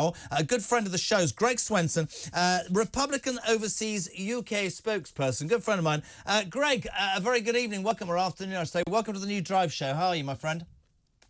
now. A good friend of the show's Greg Swenson, Republican Overseas UK spokesperson, good friend of mine. Greg, a very good evening, welcome, or afternoon, I say. Welcome to the new Drive Show. How are you, my friend?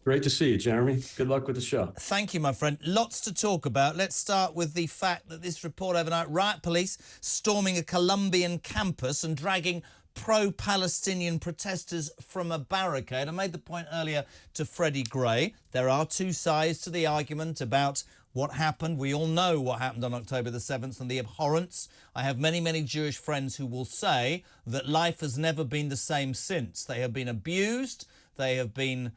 Great to see you, Jeremy. Good luck with the show. Thank you, my friend. Lots to talk about. Let's start with the fact that this report overnight, riot police storming a Colombian campus and dragging pro-Palestinian protesters from a barricade. I made the point earlier to Freddie Gray. There are two sides to the argument about what happened. We all know what happened on October the 7th and the abhorrence. I have many, many Jewish friends who will say that life has never been the same since. They have been abused. They have been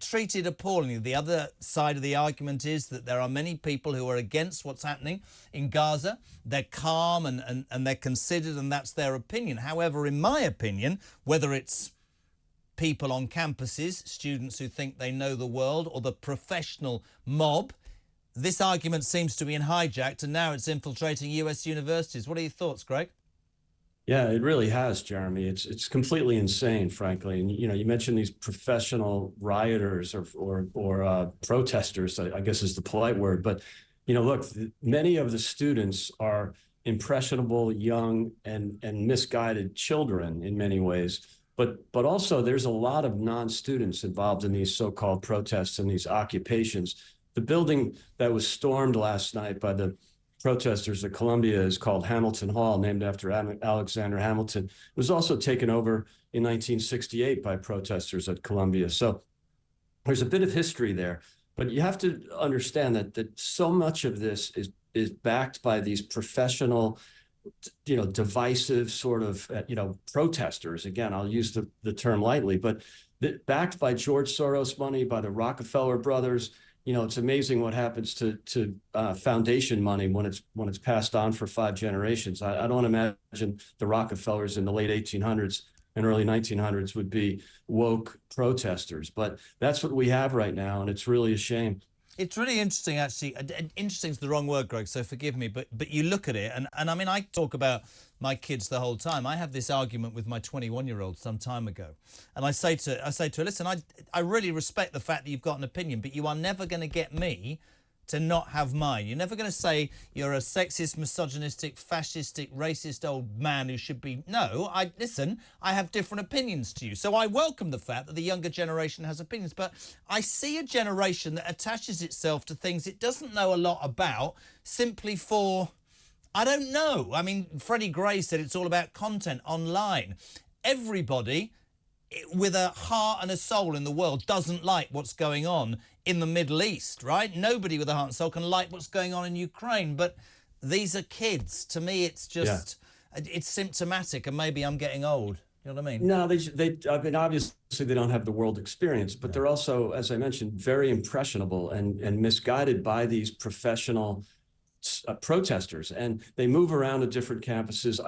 treated appallingly. The other side of the argument is that there are many people who are against what's happening in Gaza. They're calm and they're considered, and that's their opinion. However, in my opinion, whether it's people on campuses, students who think they know the world, or the professional mob, this argument seems to be hijacked, and now it's infiltrating US universities. What are your thoughts, Greg? Yeah, it really has, Jeremy. It's completely insane, frankly. And you mentioned these professional rioters or protesters, I guess is the polite word. But look, many of the students are impressionable, young, and misguided children in many ways. But also there's a lot of non-students involved in these so-called protests and these occupations. The building that was stormed last night by the protesters at Columbia is called Hamilton Hall, named after Alexander Hamilton. It was also taken over in 1968 by protesters at Columbia. So there's a bit of history there, but you have to understand that so much of this is backed by these professional, divisive sort of, protesters. Again, I'll use the term lightly, but backed by George Soros money, by the Rockefeller brothers. It's amazing what happens to foundation money when it's passed on for 5 generations. I don't imagine the Rockefellers in the late 1800s and early 1900s would be woke protesters, but that's what we have right now, and it's really a shame. It's really interesting, actually. Interesting is the wrong word, Greg, so forgive me, but you look at it, and I mean, I talk about my kids the whole time. I have this argument with my 21-year-old some time ago, and I say to her, listen, I really respect the fact that you've got an opinion, but you are never going to get me to not have mine. You're never going to say you're a sexist, misogynistic, fascistic, racist old man who should be... No, listen, I have different opinions to you. So I welcome the fact that the younger generation has opinions, but I see a generation that attaches itself to things it doesn't know a lot about simply for... I don't know. I mean, Freddie Gray said it's all about content online. Everybody with a heart and a soul in the world doesn't like what's going on in the Middle East, right? Nobody with a heart and soul can like what's going on in Ukraine, but these are kids. To me, it's just, it's symptomatic, and maybe I'm getting old. You know what I mean? No, I mean, obviously they don't have the world experience, but they're also, as I mentioned, very impressionable and misguided by these professional protesters, and they move around to different campuses.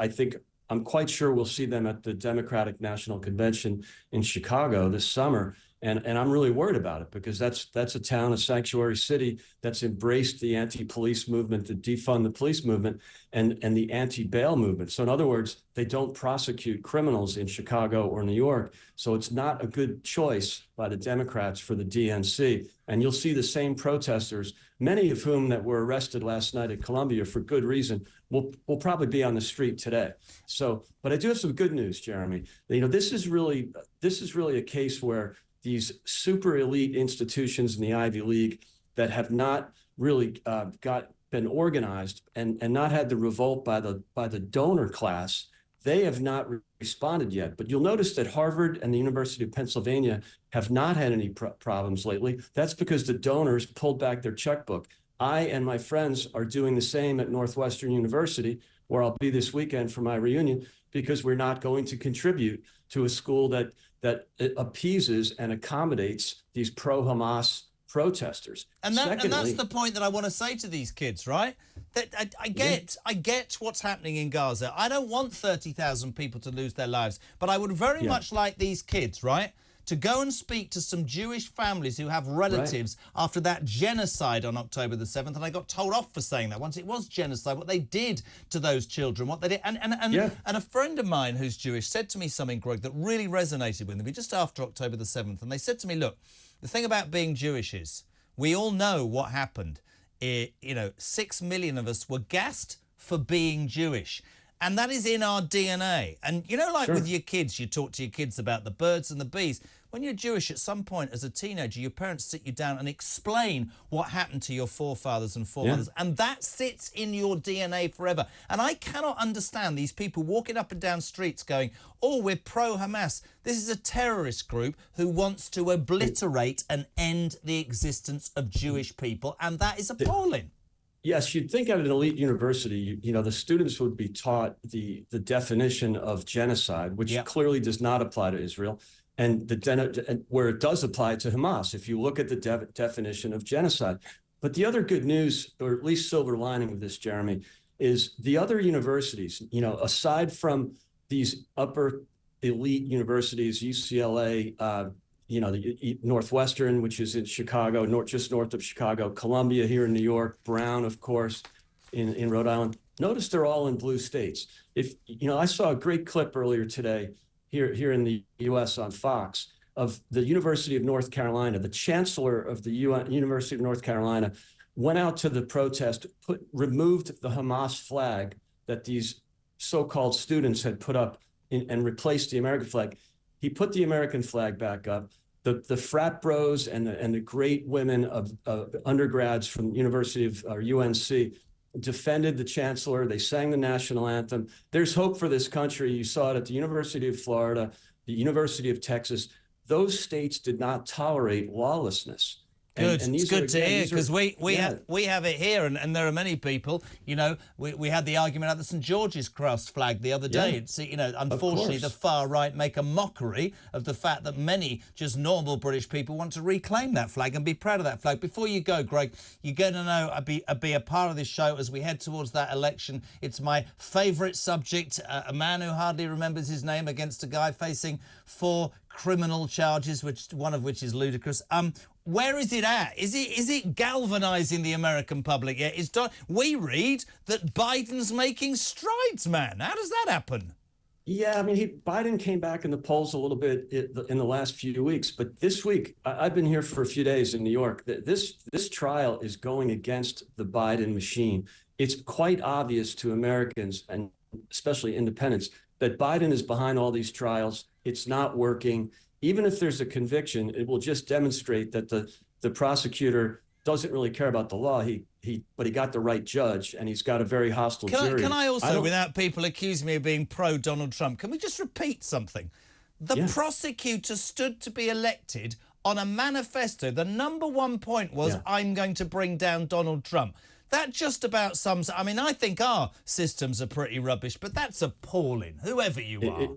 I'm quite sure we'll see them at the Democratic National Convention in Chicago this summer. And I'm really worried about it, because that's a town, a sanctuary city that's embraced the anti-police movement, the defund the police movement, and the anti-bail movement. So in other words, they don't prosecute criminals in Chicago or New York. So it's not a good choice by the Democrats for the DNC. And you'll see the same protesters, many of whom that were arrested last night at Columbia for good reason, will probably be on the street today. So, but I do have some good news, Jeremy. This is really a case where these super elite institutions in the Ivy League that have not really been organized and not had the revolt by the donor class, they have not responded yet. But you'll notice that Harvard and the University of Pennsylvania have not had any problems lately. That's because the donors pulled back their checkbook. I and my friends are doing the same at Northwestern University, where I'll be this weekend for my reunion, because we're not going to contribute to a school that appeases and accommodates these pro-Hamas protesters. And that's the point that I want to say to these kids, right? That I get what's happening in Gaza. I don't want 30,000 people to lose their lives, but I would very much like these kids, right, to go and speak to some Jewish families who have relatives after that genocide on October the 7th. And I got told off for saying that once. It was genocide, what they did to those children, what they did. And a friend of mine who's Jewish said to me something, Greg, that really resonated with me just after October the 7th. And they said to me, look, the thing about being Jewish is we all know what happened you know, 6 million of us were gassed for being Jewish. And that is in our DNA. And, you know, like with your kids, you talk to your kids about the birds and the bees. When you're Jewish, at some point as a teenager, your parents sit you down and explain what happened to your forefathers and foremothers. And that sits in your DNA forever. And I cannot understand these people walking up and down streets going, oh, we're pro-Hamas. This is a terrorist group who wants to obliterate and end the existence of Jewish people. And that is appalling. Yes, you'd think at an elite university, you know, the students would be taught the definition of genocide, which clearly does not apply to Israel, and where it does apply to Hamas, if you look at the definition of genocide. But the other good news, or at least silver lining of this, Jeremy, is the other universities, you know, aside from these upper elite universities, UCLA, you know, the Northwestern, which is in Chicago, just north of Chicago, Columbia here in New York, Brown, of course, in Rhode Island. Notice they're all in blue states. If you know, I saw a great clip earlier today here in the U.S. on Fox of the University of North Carolina. The chancellor of the University of North Carolina went out to the protest, removed the Hamas flag that these so-called students had put up and replaced the American flag. He put the American flag back up. The frat bros and the great women of undergrads from the University of UNC defended the chancellor. They sang the national anthem. There's hope for this country. You saw it at the University of Florida, the University of Texas. Those states did not tolerate lawlessness. Good. It's good to hear, because we have it here, and there are many people. You know, we had the argument at the St George's Cross flag the other day. It's, you know, unfortunately the far right make a mockery of the fact that many just normal British people want to reclaim that flag and be proud of that flag. Before you go, Greg, you're going to know I'd be a part of this show as we head towards that election. It's my favourite subject. A man who hardly remembers his name against a guy facing 4 criminal charges, one of which is ludicrous. Where is it at? Is it galvanizing the American public yet? We read that Biden's making strides, man. How does that happen? Yeah, I mean, Biden came back in the polls a little bit in the last few weeks, but this week, I've been here for a few days in New York. This trial is going against the Biden machine. It's quite obvious to Americans, and especially independents, that Biden is behind all these trials. It's not working. Even if there's a conviction, it will just demonstrate that the prosecutor doesn't really care about the law. But he got the right judge, and he's got a very hostile jury. Can I also, without people accusing me of being pro-Donald Trump, can we just repeat something? The prosecutor stood to be elected on a manifesto. The #1 point was, I'm going to bring down Donald Trump. That just about sums. I mean, I think our systems are pretty rubbish, but that's appalling, whoever you are.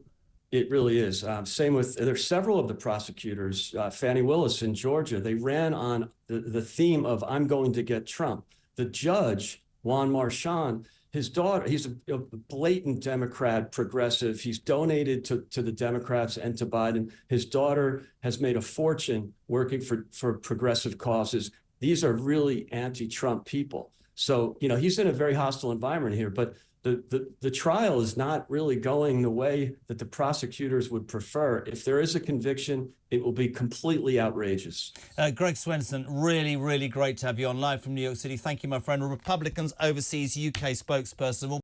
It really is. Same with, there's several of the prosecutors, Fannie Willis in Georgia, they ran on the theme of, I'm going to get Trump. The judge, Juan Marchand, his daughter, he's a blatant Democrat progressive. He's donated to the Democrats and to Biden. His daughter has made a fortune working for progressive causes. These are really anti-Trump people. So, you know, he's in a very hostile environment here, but the trial is not really going the way that the prosecutors would prefer. If there is a conviction, it will be completely outrageous. Greg Swenson, really, really great to have you on live from New York City. Thank you, my friend. Republicans Overseas UK spokesperson.